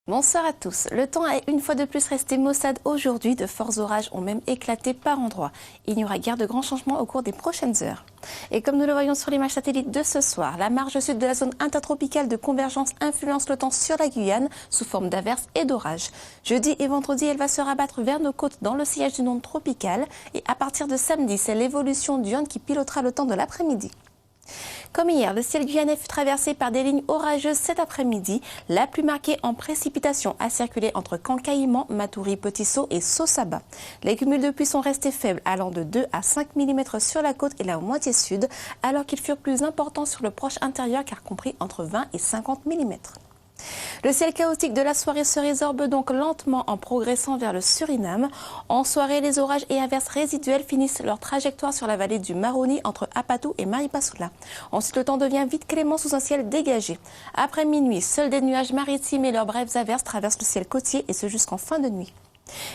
Bonsoir à tous. Le temps est une fois de plus resté maussade aujourd'hui. De forts orages ont même éclaté par endroits. Il n'y aura guère de grands changements au cours des prochaines heures. Et comme nous le voyons sur l'image satellite de ce soir, la marge sud de la zone intertropicale de convergence influence le temps sur la Guyane sous forme d'averses et d'orages. Jeudi et vendredi, elle va se rabattre vers nos côtes dans le sillage d'une onde tropicale. Et à partir de samedi, c'est l'évolution du Yonne qui pilotera le temps de l'après-midi. Comme hier, le ciel guyanais fut traversé par des lignes orageuses cet après-midi. La plus marquée en précipitation a circulé entre Cancaïman, Matoury, Petit-Saut et Saut-Saba. Les cumuls de pluie sont restés faibles, allant de 2 à 5 mm sur la côte et la moitié sud, alors qu'ils furent plus importants sur le proche intérieur, car compris entre 20 et 50 mm. Le ciel chaotique de la soirée se résorbe donc lentement en progressant vers le Suriname. En soirée, les orages et averses résiduelles finissent leur trajectoire sur la vallée du Maroni entre Apatou et Maripasoula. Ensuite, le temps devient vite clément sous un ciel dégagé. Après minuit, seuls des nuages maritimes et leurs brèves averses traversent le ciel côtier et ce jusqu'en fin de nuit.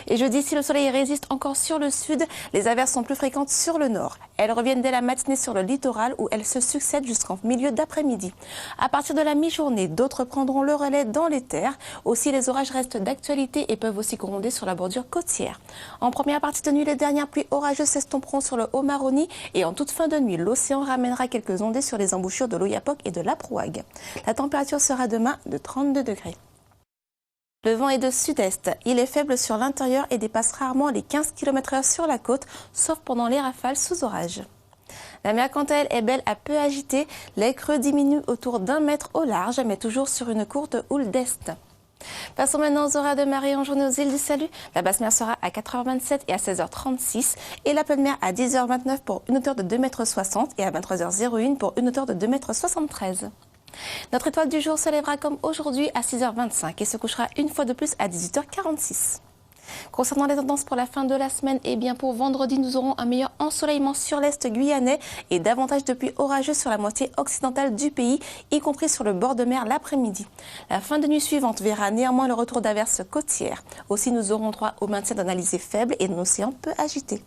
Et jeudi, si le soleil résiste encore sur le sud, les averses sont plus fréquentes sur le nord. Elles reviennent dès la matinée sur le littoral où elles se succèdent jusqu'en milieu d'après-midi. À partir de la mi-journée, d'autres prendront le relais dans les terres. Aussi, les orages restent d'actualité et peuvent aussi gronder sur la bordure côtière. En première partie de nuit, les dernières pluies orageuses s'estomperont sur le Haut-Maroni et en toute fin de nuit, l'océan ramènera quelques ondées sur les embouchures de l'Oyapock et de l'Aprouague. La température sera demain de 32 degrés. Le vent est de sud-est. Il est faible sur l'intérieur et dépasse rarement les 15 km/h sur la côte, sauf pendant les rafales sous orage. La mer, quant à elle, est belle à peu agitée. Les creux diminuent autour d'1 mètre au large, mais toujours sur une courte houle d'est. Passons maintenant aux horaires de marée en journée aux îles du Salut. La basse mer sera à 4h27 et à 16h36 et la pleine mer à 10h29 pour une hauteur de 2,60 m et à 23h01 pour une hauteur de 2,73 m. Notre étoile du jour se lèvera comme aujourd'hui à 6h25 et se couchera une fois de plus à 18h46. Concernant les tendances pour la fin de la semaine, pour vendredi, nous aurons un meilleur ensoleillement sur l'est guyanais et davantage de pluie orageuse sur la moitié occidentale du pays, y compris sur le bord de mer l'après-midi. La fin de nuit suivante verra néanmoins le retour d'averses côtières. Aussi, nous aurons droit au maintien d'un alizé faible et d'un océan peu agité.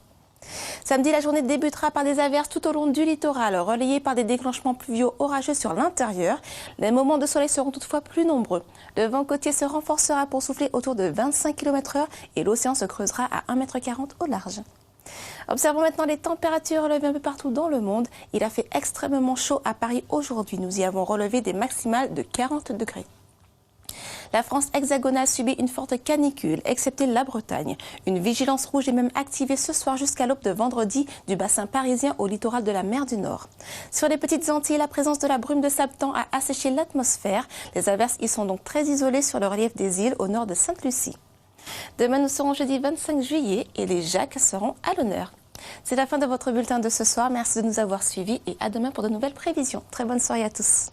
Samedi, la journée débutera par des averses tout au long du littoral, relayées par des déclenchements pluviaux orageux sur l'intérieur. Les moments de soleil seront toutefois plus nombreux. Le vent côtier se renforcera pour souffler autour de 25 km/h et l'océan se creusera à 1,40 m au large. Observons maintenant les températures relevées un peu partout dans le monde. Il a fait extrêmement chaud à Paris aujourd'hui. Nous y avons relevé des maximales de 40 degrés. La France hexagonale subit une forte canicule, excepté la Bretagne. Une vigilance rouge est même activée ce soir jusqu'à l'aube de vendredi du bassin parisien au littoral de la mer du Nord. Sur les petites Antilles, la présence de la brume de sable tend à assécher l'atmosphère. Les averses y sont donc très isolées sur le relief des îles au nord de Sainte-Lucie. Demain, nous serons jeudi 25 juillet et les Jacques seront à l'honneur. C'est la fin de votre bulletin de ce soir. Merci de nous avoir suivis et à demain pour de nouvelles prévisions. Très bonne soirée à tous.